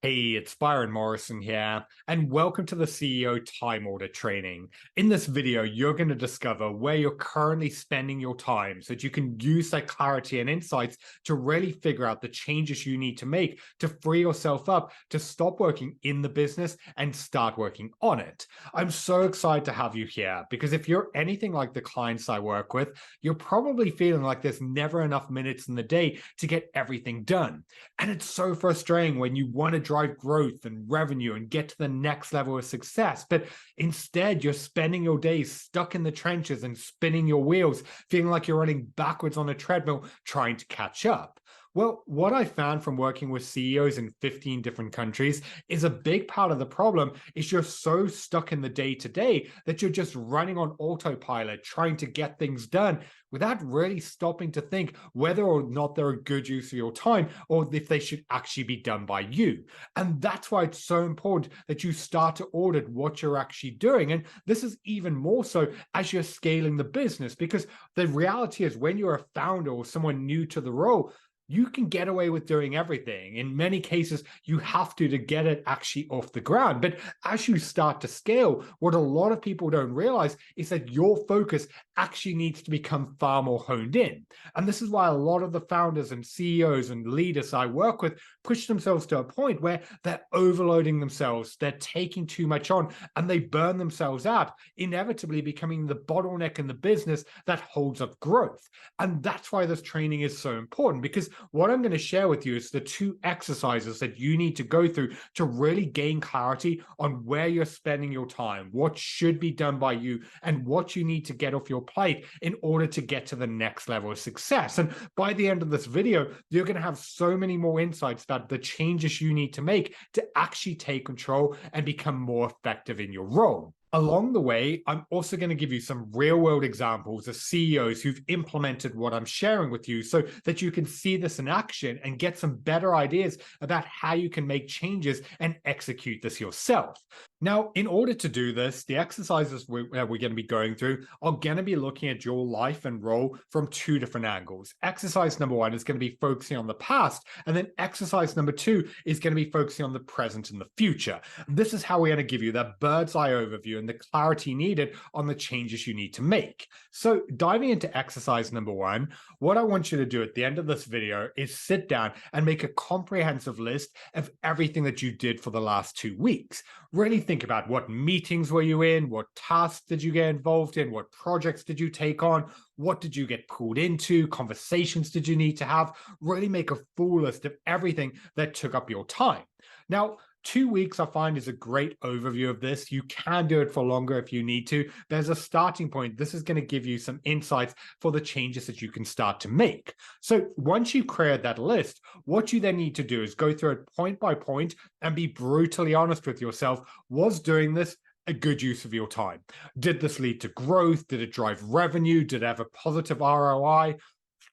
Hey, it's Byron Morrison here, and welcome to the CEO Time Audit Training. In this video, you're going to discover where you're currently spending your time so that you can use that clarity and insights to really figure out the changes you need to make to free yourself up to stop working in the business and start working on it. I'm so excited to have you here because if you're anything like the clients I work with, you're probably feeling like there's never enough minutes in the day to get everything done. And it's so frustrating when you want to drive growth and revenue and get to the next level of success. But instead, you're spending your days stuck in the trenches and spinning your wheels, feeling like you're running backwards on a treadmill trying to catch up. Well, what I found from working with CEOs in 15 different countries is a big part of the problem is you're so stuck in the day to day that you're just running on autopilot, trying to get things done without really stopping to think whether or not they're a good use of your time or if they should actually be done by you. And that's why it's so important that you start to audit what you're actually doing. And this is even more so as you're scaling the business, because the reality is when you're a founder or someone new to the role, you can get away with doing everything. In many cases, you have to get it actually off the ground. But as you start to scale, what a lot of people don't realize is that your focus actually needs to become far more honed in. And this is why a lot of the founders and CEOs and leaders I work with push themselves to a point where they're overloading themselves, they're taking too much on, and they burn themselves out, inevitably becoming the bottleneck in the business that holds up growth. And that's why this training is so important, because what I'm going to share with you is the two exercises that you need to go through to really gain clarity on where you're spending your time, what should be done by you, and what you need to get off your plate in order to get to the next level of success. And by the end of this video, you're going to have so many more insights about the changes you need to make to actually take control and become more effective in your role. Along the way, I'm also going to give you some real-world examples of CEOs who've implemented what I'm sharing with you so that you can see this in action and get some better ideas about how you can make changes and execute this yourself. Now, in order to do this, the exercises we're going to be going through are going to be looking at your life and role from two different angles. Exercise number one is going to be focusing on the past, and then exercise number two is going to be focusing on the present and the future. And this is how we're going to give you that bird's eye overview and the clarity needed on the changes you need to make. So diving into exercise number one, what I want you to do at the end of this video is sit down and make a comprehensive list of everything that you did for the last 2 weeks. Really think about what meetings were you in, what tasks did you get involved in, what projects did you take on, what did you get pulled into, conversations did you need to have. Really make a full list of everything that took up your time. Now, 2 weeks, I find, is a great overview of this. You can do it for longer if you need to. But as a starting point, this is going to give you some insights for the changes that you can start to make. So once you've created that list, what you then need to do is go through it point by point and be brutally honest with yourself. Was doing this a good use of your time? Did this lead to growth? Did it drive revenue? Did it have a positive ROI?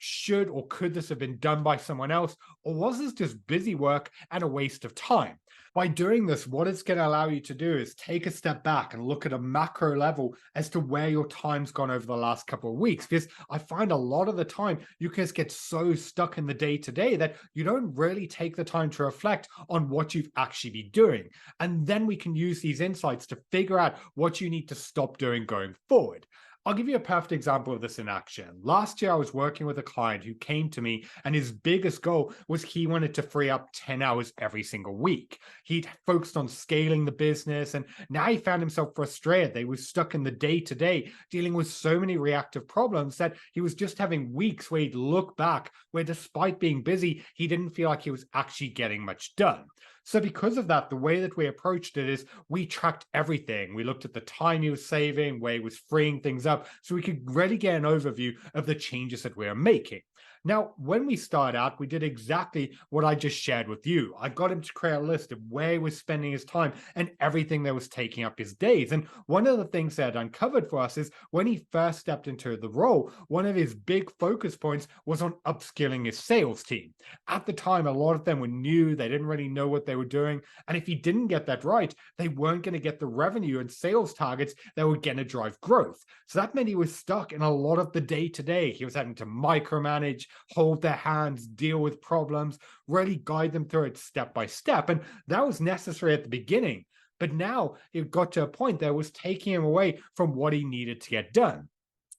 Should or could this have been done by someone else? Or was this just busy work and a waste of time? By doing this, what it's going to allow you to do is take a step back and look at a macro level as to where your time's gone over the last couple of weeks. Because I find a lot of the time you just get so stuck in the day-to-day that you don't really take the time to reflect on what you've actually been doing. And then we can use these insights to figure out what you need to stop doing going forward. I'll give you a perfect example of this in action. Last year, I was working with a client who came to me, and his biggest goal was he wanted to free up 10 hours every single week. He'd focused on scaling the business, and now he found himself frustrated. They were stuck in the day-to-day, dealing with so many reactive problems that he was just having weeks where he'd look back, where despite being busy, he didn't feel like he was actually getting much done. So because of that, the way that we approached it is we tracked everything. We looked at the time he was saving, where he was freeing things up, so we could really get an overview of the changes that we are making. Now, when we started out, we did exactly what I just shared with you. I got him to create a list of where he was spending his time and everything that was taking up his days. And one of the things that uncovered for us is when he first stepped into the role, one of his big focus points was on upskilling his sales team. At the time, a lot of them were new. They didn't really know what they were doing. And if he didn't get that right, they weren't going to get the revenue and sales targets that were going to drive growth. So that meant he was stuck in a lot of the day-to-day. He was having to micromanage, hold their hands, deal with problems, really guide them through it step by step. And that was necessary at the beginning. But now it got to a point that was taking him away from what he needed to get done.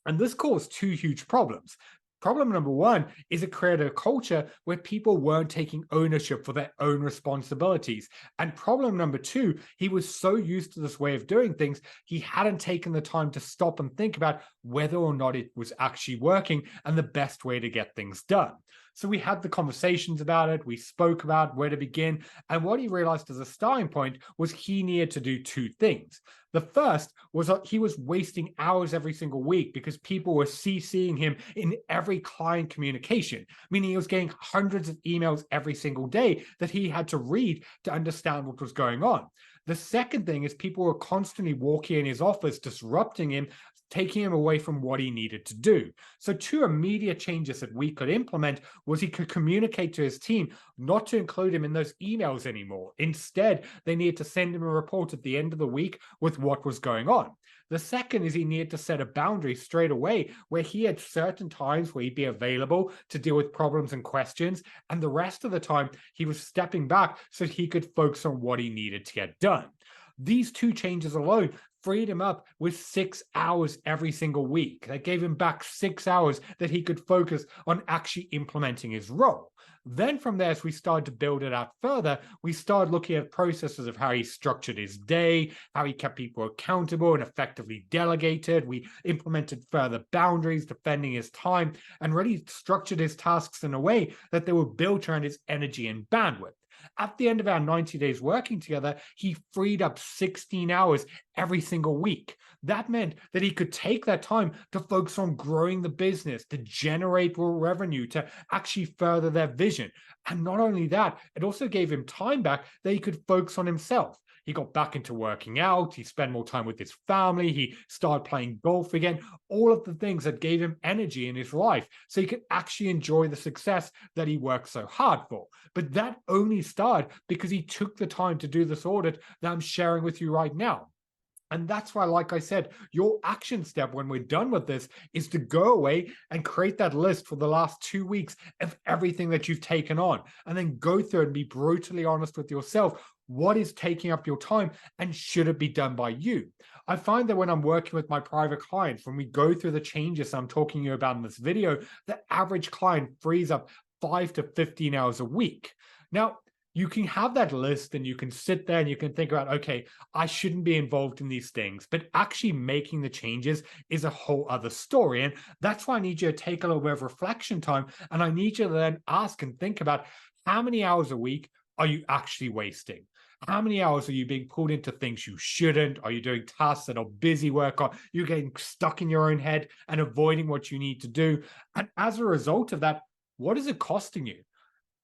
And this caused two huge problems. Problem number one is it created a culture where people weren't taking ownership for their own responsibilities. And problem number two, he was so used to this way of doing things, he hadn't taken the time to stop and think about whether or not it was actually working and the best way to get things done. So we had the conversations about it, we spoke about where to begin, and what he realized as a starting point was he needed to do two things. The first was that he was wasting hours every single week because people were CCing him in every client communication, meaning he was getting hundreds of emails every single day that he had to read to understand what was going on. The second thing is people were constantly walking in his office, disrupting him, taking him away from what he needed to do. So two immediate changes that we could implement was he could communicate to his team not to include him in those emails anymore. Instead, they needed to send him a report at the end of the week with what was going on. The second is he needed to set a boundary straight away where he had certain times where he'd be available to deal with problems and questions, and the rest of the time he was stepping back so he could focus on what he needed to get done. These two changes alone freed him up with 6 hours every single week. That gave him back 6 hours that he could focus on actually implementing his role. Then from there, as we started to build it out further, we started looking at processes of how he structured his day, how he kept people accountable and effectively delegated. We implemented further boundaries, defending his time, and really structured his tasks in a way that they were built around his energy and bandwidth. At the end of our 90 days working together, he freed up 16 hours every single week. That meant that he could take that time to focus on growing the business, to generate more revenue, to actually further their vision. And not only that, it also gave him time back that he could focus on himself. He got back into working out, he spent more time with his family, he started playing golf again, all of the things that gave him energy in his life so he could actually enjoy the success that he worked so hard for. But that only started because he took the time to do this audit that I'm sharing with you right now. And that's why, like I said, your action step when we're done with this is to go away and create that list for the last 2 weeks of everything that you've taken on, and then go through and be brutally honest with yourself. What is taking up your time and should it be done by you? I find that when I'm working with my private clients, when we go through the changes I'm talking to you about in this video, the average client frees up 5 to 15 hours a week. Now, you can have that list and you can sit there and you can think about, okay, I shouldn't be involved in these things, but actually making the changes is a whole other story. And that's why I need you to take a little bit of reflection time. And I need you to then ask and think about how many hours a week are you actually wasting? How many hours are you being pulled into things you shouldn't? Are you doing tasks that are busy work? Are you getting stuck in your own head and avoiding what you need to do? And as a result of that, what is it costing you?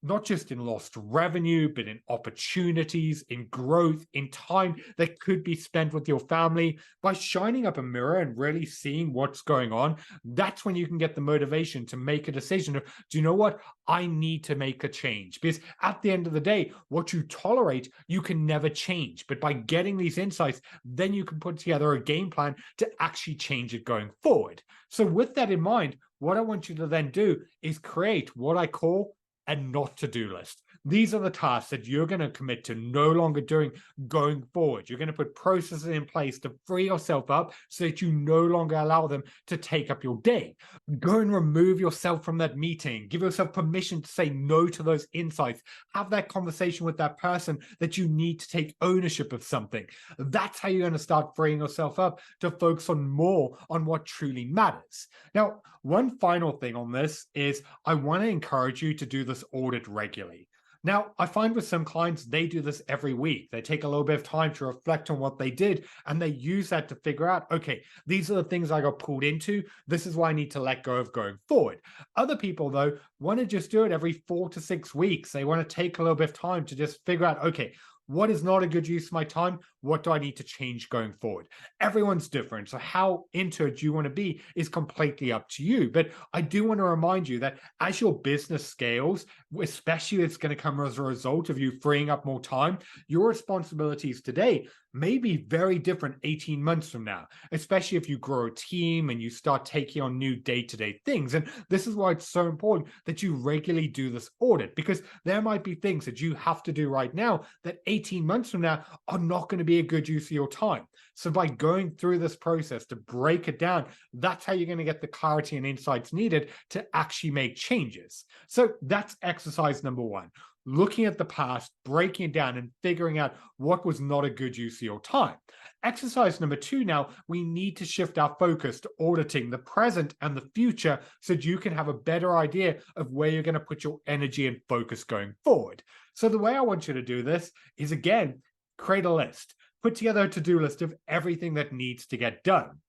Not just in lost revenue, but in opportunities, in growth, in time that could be spent with your family. By shining up a mirror and really seeing what's going on, that's when you can get the motivation to make a decision of, do you know what? I need to make a change. Because at the end of the day, what you tolerate, you can never change. But by getting these insights, then you can put together a game plan to actually change it going forward. So with that in mind, what I want you to then do is create what I call a not to-do list. These are the tasks that you're going to commit to no longer doing going forward. You're going to put processes in place to free yourself up so that you no longer allow them to take up your day. Go and remove yourself from that meeting. Give yourself permission to say no to those insights. Have that conversation with that person that you need to take ownership of something. That's how you're going to start freeing yourself up to focus on more on what truly matters. Now, one final thing on this is I want to encourage you to do this audit regularly. Now, I find with some clients, they do this every week. They take a little bit of time to reflect on what they did, and they use that to figure out, okay, these are the things I got pulled into. This is what I need to let go of going forward. Other people, though, want to just do it every 4 to 6 weeks. They want to take a little bit of time to just figure out, okay, what is not a good use of my time? What do I need to change going forward? Everyone's different. So how into it you want to be is completely up to you. But I do want to remind you that as your business scales, especially it's going to come as a result of you freeing up more time, your responsibilities today may be very different 18 months from now, especially if you grow a team and you start taking on new day-to-day things. And this is why it's so important that you regularly do this audit, because there might be things that you have to do right now that 18 months from now are not going to be a good use of your time. So by going through this process to break it down, that's how you're going to get the clarity and insights needed to actually make changes. So that's exercise number one. Looking at the past, breaking it down, and figuring out what was not a good use of your time. Exercise number two, now, we need to shift our focus to auditing the present and the future so that you can have a better idea of where you're going to put your energy and focus going forward. So the way I want you to do this is, again, create a list. Put together a to-do list of everything that needs to get done.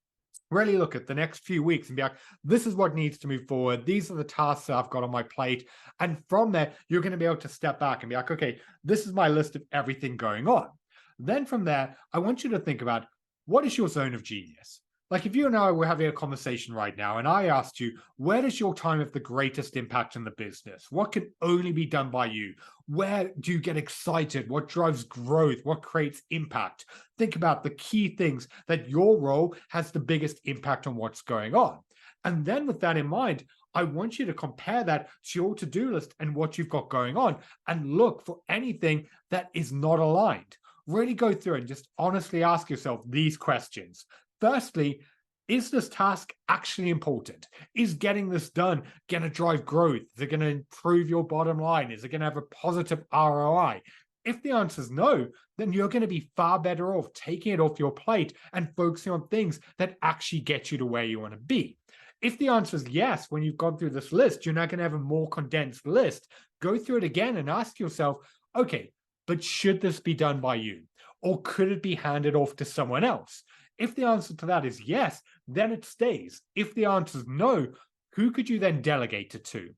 Really look at the next few weeks and be like, this is what needs to move forward. These are the tasks that I've got on my plate. And from there, you're going to be able to step back and be like, okay, this is my list of everything going on. Then from there, I want you to think about, what is your zone of genius? Like if you and I were having a conversation right now and I asked you, where does your time have the greatest impact in the business? What can only be done by you? Where do you get excited? What drives growth? What creates impact? Think about the key things that your role has the biggest impact on what's going on. And then with that in mind, I want you to compare that to your to-do list and what you've got going on and look for anything that is not aligned. Really go through and just honestly ask yourself these questions. Firstly, is this task actually important? Is getting this done going to drive growth? Is it going to improve your bottom line? Is it going to have a positive ROI? If the answer is no, then you're going to be far better off taking it off your plate and focusing on things that actually get you to where you want to be. If the answer is yes, when you've gone through this list, you're now going to have a more condensed list. Go through it again and ask yourself, okay, but should this be done by you? Or could it be handed off to someone else? If the answer to that is yes, then it stays. If the answer is no, who could you then delegate it to?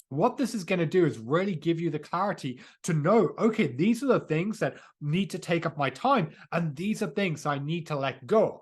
What this is going to do is really give you the clarity to know, okay, these are the things that need to take up my time, and these are things I need to let go of.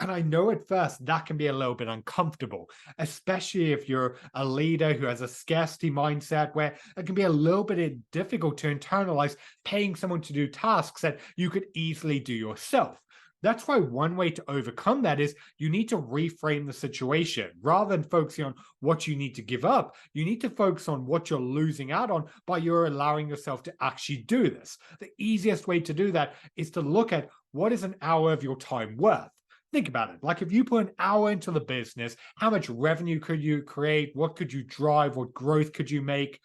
And I know at first that can be a little bit uncomfortable, especially if you're a leader who has a scarcity mindset where it can be a little bit difficult to internalize paying someone to do tasks that you could easily do yourself. That's why one way to overcome that is you need to reframe the situation. Rather than focusing on what you need to give up, you need to focus on what you're losing out on by you're allowing yourself to actually do this. The easiest way to do that is to look at what is an hour of your time worth. Think about it. Like if you put an hour into the business, how much revenue could you create? What could you drive? What growth could you make?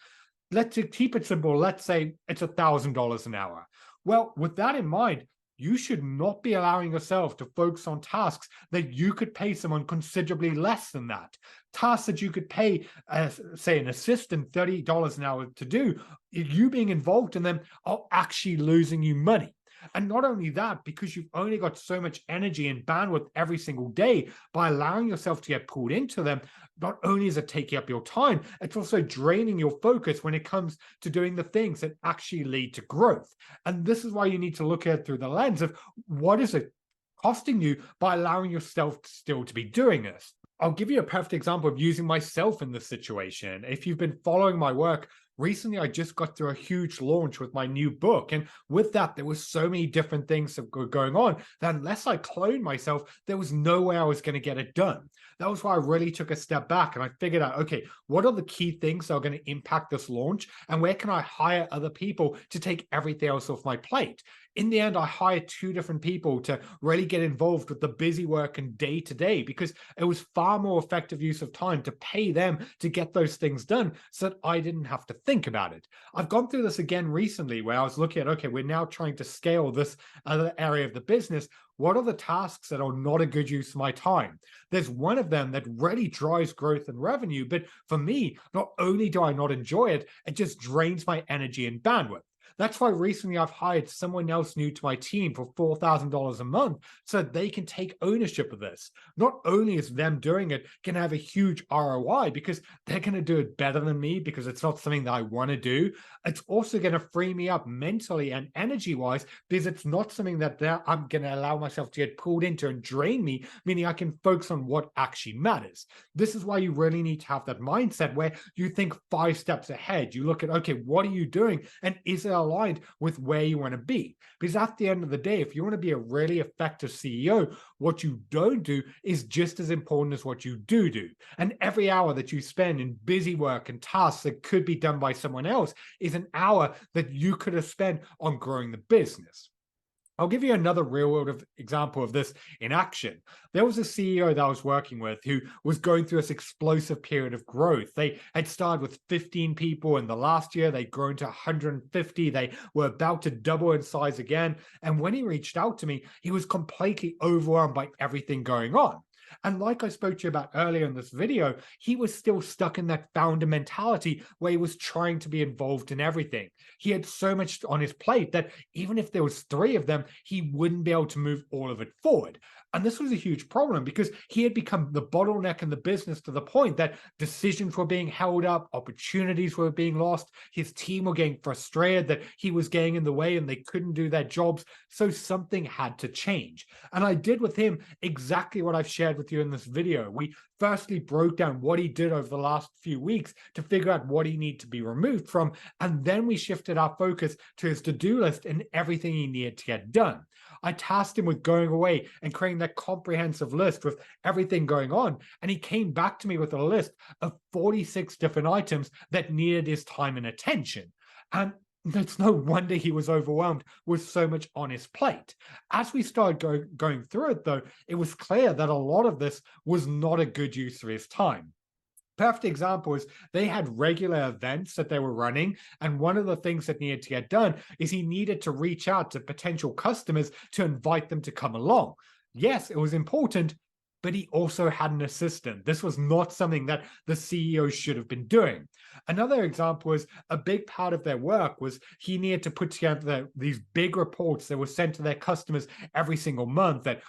Let's keep it simple. Let's say it's $1,000 an hour. Well, with that in mind, you should not be allowing yourself to focus on tasks that you could pay someone considerably less than that. Tasks that you could pay, say, an assistant $30 an hour to do, you being involved in them are actually losing you money. And not only that, because you've only got so much energy and bandwidth every single day, by allowing yourself to get pulled into them, not only is it taking up your time, it's also draining your focus when it comes to doing the things that actually lead to growth. And this is why you need to look at it through the lens of what is it costing you by allowing yourself still to be doing this. I'll give you a perfect example of using myself in this situation. If you've been following my work, recently I just got through a huge launch with my new book. And with that, there was so many different things that were going on that unless I cloned myself, there was no way I was going to get it done. That was why I really took a step back and I figured out, okay, what are the key things that are going to impact this launch? And where can I hire other people to take everything else off my plate? In the end, I hired 2 different people to really get involved with the busy work and day to day, because it was far more effective use of time to pay them to get those things done so that I didn't have to think about it. I've gone through this again recently where I was looking at, okay, we're now trying to scale this other area of the business. What are the tasks that are not a good use of my time? There's one of them that really drives growth and revenue, but for me, not only do I not enjoy it, it just drains my energy and bandwidth. That's why recently I've hired someone else new to my team for $4,000 a month so they can take ownership of this. Not only is them doing it going to have a huge ROI because they're going to do it better than me because it's not something that I want to do, it's also going to free me up mentally and energy-wise because it's not something that I'm going to allow myself to get pulled into and drain me, meaning I can focus on what actually matters. This is why you really need to have that mindset where you think 5 steps ahead. You look at, okay, what are you doing? And is it aligned aligned with where you want to be. Because at the end of the day, if you want to be a really effective CEO, what you don't do is just as important as what you do. And every hour that you spend in busy work and tasks that could be done by someone else is an hour that you could have spent on growing the business. I'll give you another real world example of this in action. There was a CEO that I was working with who was going through this explosive period of growth. They had started with 15 people in the last year. They'd grown to 150. They were about to double in size again. And when he reached out to me, he was completely overwhelmed by everything going on. And like I spoke to you about earlier in this video, he was still stuck in that founder mentality where he was trying to be involved in everything. He had so much on his plate that even if there was 3 of them, he wouldn't be able to move all of it forward. And this was a huge problem because he had become the bottleneck in the business to the point that decisions were being held up, opportunities were being lost, his team were getting frustrated that he was getting in the way and they couldn't do their jobs. So something had to change. And I did with him exactly what I've shared with you in this video. We firstly broke down what he did over the last few weeks to figure out what he needed to be removed from. And then we shifted our focus to his to-do list and everything he needed to get done. I tasked him with going away and creating that comprehensive list with everything going on. And he came back to me with a list of 46 different items that needed his time and attention. And it's no wonder he was overwhelmed with so much on his plate. As we started going through it, though, it was clear that a lot of this was not a good use of his time. Perfect example is they had regular events that they were running, and one of the things that needed to get done is he needed to reach out to potential customers to invite them to come along. Yes, it was important, but he also had an assistant. This was not something that the CEO should have been doing. Another example is a big part of their work was he needed to put together these big reports that were sent to their customers every single month that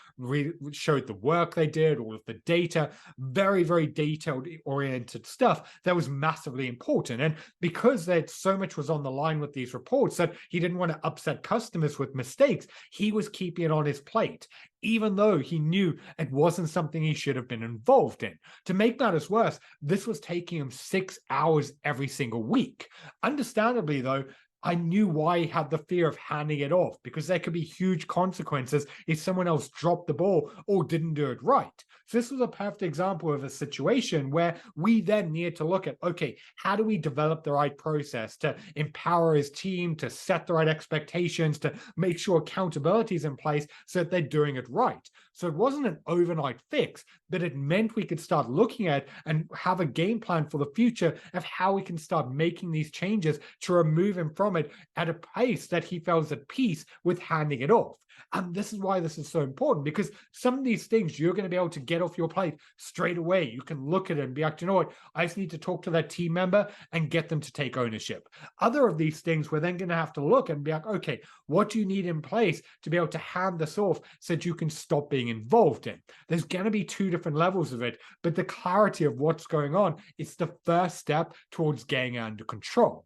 showed the work they did, all of the data, very, very detailed oriented stuff that was massively important. And because that so much was on the line with these reports that he didn't want to upset customers with mistakes, he was keeping it on his plate, even though he knew it wasn't something he should have been involved in. To make matters worse, this was taking him 6 hours every single week. Understandably, though, I knew why he had the fear of handing it off, because there could be huge consequences if someone else dropped the ball or didn't do it right. So this was a perfect example of a situation where we then needed to look at, okay, how do we develop the right process to empower his team, to set the right expectations, to make sure accountability is in place so that they're doing it right. So it wasn't an overnight fix, but it meant we could start looking at and have a game plan for the future of how we can start making these changes to remove him from it at a pace that he feels at peace with handing it off. And this is why this is so important, because some of these things you're going to be able to get off your plate straight away. You can look at it and be like, you know what, I just need to talk to that team member and get them to take ownership. Other of these things we're then going to have to look and be like, okay, what do you need in place to be able to hand this off so that you can stop being involved in? There's going to be 2 different levels of it, but the clarity of what's going on is the first step towards getting under control.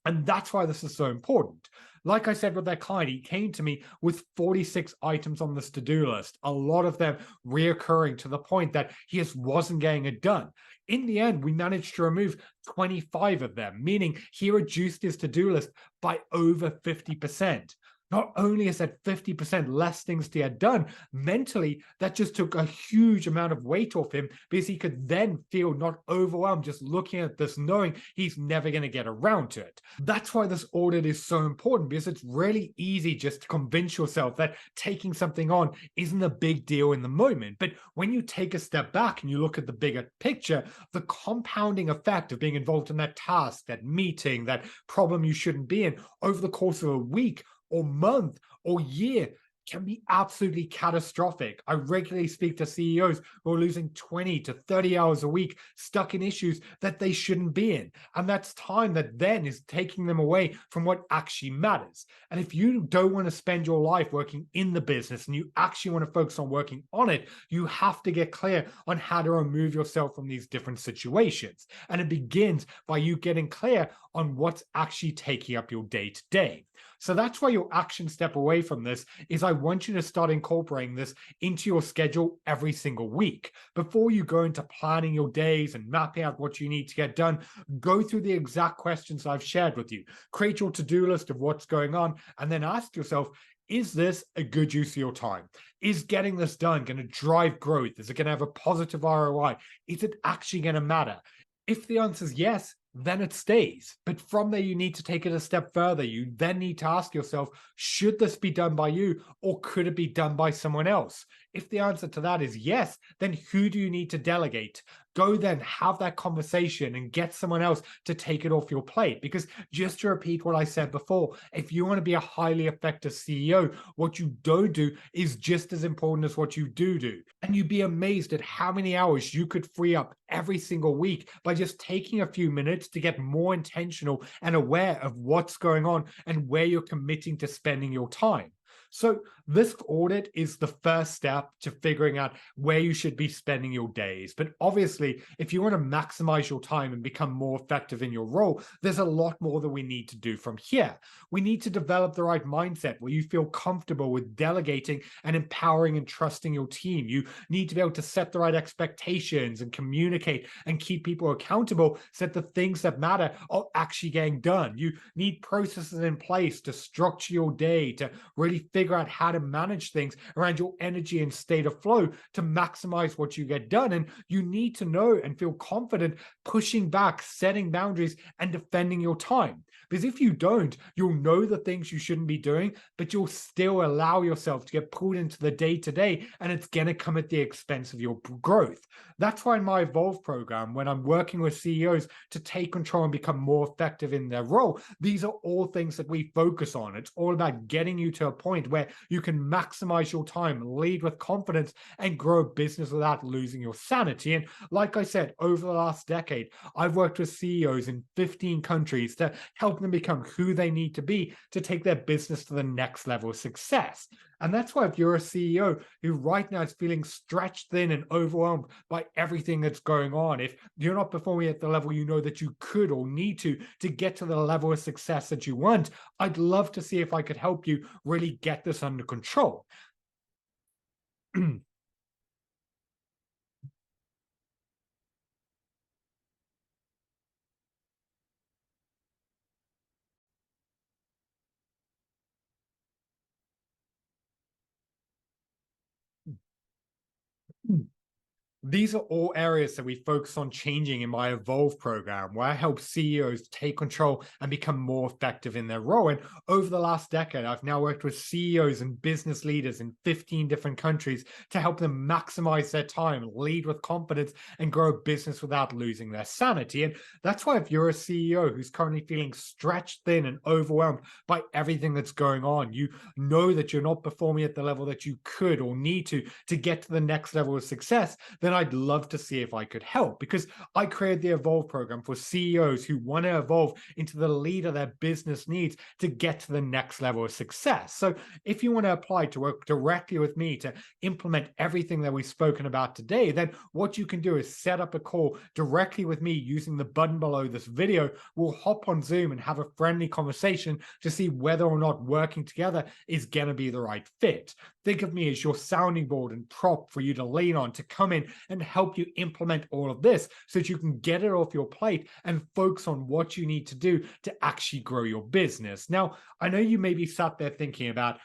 And that's why this is so important. Like I said with that client, he came to me with 46 items on this to-do list, a lot of them reoccurring to the point that he just wasn't getting it done. In the end, we managed to remove 25 of them, meaning he reduced his to-do list by over 50%. Not only is that 50% less things to get done, mentally, that just took a huge amount of weight off him because he could then feel not overwhelmed just looking at this, knowing he's never going to get around to it. That's why this audit is so important, because it's really easy just to convince yourself that taking something on isn't a big deal in the moment. But when you take a step back and you look at the bigger picture, the compounding effect of being involved in that task, that meeting, that problem you shouldn't be in over the course of a week or month or year can be absolutely catastrophic. I regularly speak to CEOs who are losing 20 to 30 hours a week stuck in issues that they shouldn't be in. And that's time that then is taking them away from what actually matters. And if you don't want to spend your life working in the business and you actually want to focus on working on it, you have to get clear on how to remove yourself from these different situations. And it begins by you getting clear on what's actually taking up your day to day. So that's why your action step away from this is I want you to start incorporating this into your schedule every single week. Before you go into planning your days and mapping out what you need to get done, go through the exact questions I've shared with you. Create your to-do list of what's going on, and then ask yourself, is this a good use of your time? Is getting this done going to drive growth? Is it going to have a positive ROI? Is it actually going to matter? If the answer is yes, then it stays. But from there, you need to take it a step further. You then need to ask yourself, should this be done by you, or could it be done by someone else? If the answer to that is yes, then who do you need to delegate? Go then have that conversation and get someone else to take it off your plate. Because just to repeat what I said before, if you want to be a highly effective CEO, what you don't do is just as important as what you do. And you'd be amazed at how many hours you could free up every single week by just taking a few minutes to get more intentional and aware of what's going on and where you're committing to spending your time. So this audit is the first step to figuring out where you should be spending your days. But obviously, if you want to maximize your time and become more effective in your role, there's a lot more that we need to do from here. We need to develop the right mindset where you feel comfortable with delegating and empowering and trusting your team. You need to be able to set the right expectations and communicate and keep people accountable so that the things that matter are actually getting done. You need processes in place to structure your day, to really figure out how to manage things around your energy and state of flow to maximize what you get done. And you need to know and feel confident pushing back, setting boundaries, and defending your time. Because if you don't, you'll know the things you shouldn't be doing, but you'll still allow yourself to get pulled into the day-to-day, and it's going to come at the expense of your growth. That's why in my Evolve program, when I'm working with CEOs to take control and become more effective in their role, these are all things that we focus on. It's all about getting you to a point where you can maximize your time, lead with confidence, and grow a business without losing your sanity. And like I said, over the last decade, I've worked with CEOs in 15 countries to help them become who they need to be to take their business to the next level of success. And that's why if you're a CEO who right now is feeling stretched thin and overwhelmed by everything that's going on, if you're not performing at the level you know that you could or need to get to the level of success that you want, I'd love to see if I could help you really get this under control. These are all areas that we focus on changing in my Evolve program, where I help CEOs take control and become more effective in their role. And over the last decade, I've now worked with CEOs and business leaders in 15 different countries to help them maximize their time, lead with confidence, and grow a business without losing their sanity. And that's why if you're a CEO who's currently feeling stretched thin and overwhelmed by everything that's going on, you know that you're not performing at the level that you could or need to get to the next level of success, then I'd love to see if I could help, because I created the Evolve program for CEOs who want to evolve into the leader their business needs to get to the next level of success. So if you want to apply to work directly with me to implement everything that we've spoken about today, then what you can do is set up a call directly with me using the button below this video. We'll hop on Zoom and have a friendly conversation to see whether or not working together is going to be the right fit. Think of me as your sounding board and prop for you to lean on to come in and help you implement all of this so that you can get it off your plate and focus on what you need to do to actually grow your business. Now, I know you may be sat there thinking about,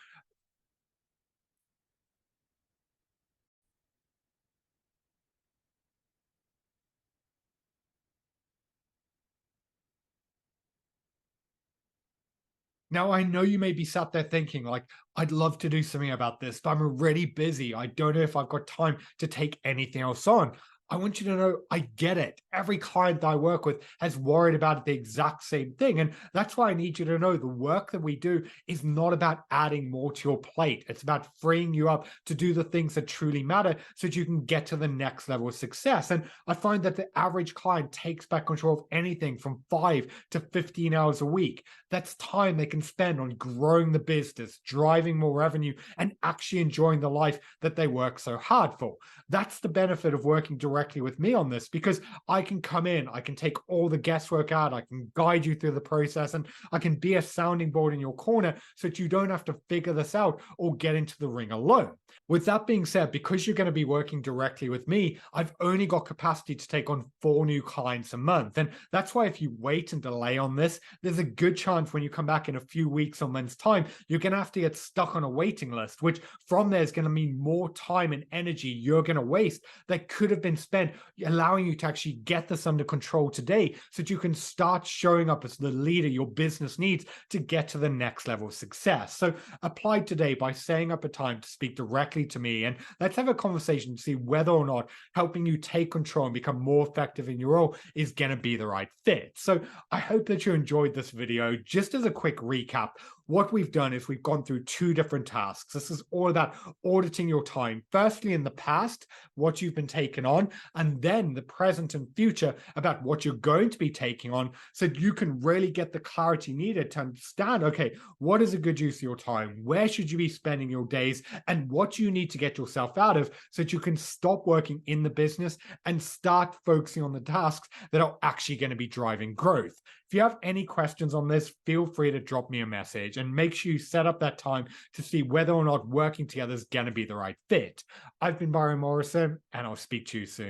now, I know you may be sat there thinking, like, I'd love to do something about this, but I'm already busy. I don't know if I've got time to take anything else on. I want you to know I get it. Every client that I work with has worried about the exact same thing. And that's why I need you to know the work that we do is not about adding more to your plate. It's about freeing you up to do the things that truly matter so that you can get to the next level of success. And I find that the average client takes back control of anything from 5 to 15 hours a week. That's time they can spend on growing the business, driving more revenue, and actually enjoying the life that they work so hard for. That's the benefit of working directly directly with me on this, because I can come in, I can take all the guesswork out, I can guide you through the process, and I can be a sounding board in your corner so that you don't have to figure this out or get into the ring alone. With that being said, because you're going to be working directly with me, I've only got capacity to take on 4 new clients a month. And that's why if you wait and delay on this, there's a good chance when you come back in a few weeks or months' time, you're going to have to get stuck on a waiting list, which from there is going to mean more time and energy you're going to waste that could have been spent allowing you to actually get this under control today so that you can start showing up as the leader your business needs to get to the next level of success. So apply today by setting up a time to speak directly to me, and let's have a conversation to see whether or not helping you take control and become more effective in your role is going to be the right fit. So I hope that you enjoyed this video. Just as a quick recap, what we've done is we've gone through 2 different tasks. This is all about auditing your time. Firstly, in the past, what you've been taking on, and then the present and future about what you're going to be taking on, so that you can really get the clarity needed to understand, okay, what is a good use of your time? Where should you be spending your days? And what you need to get yourself out of so that you can stop working in the business and start focusing on the tasks that are actually going to be driving growth. If you have any questions on this, feel free to drop me a message, and make sure you set up that time to see whether or not working together is going to be the right fit. I've been Byron Morrison, and I'll speak to you soon.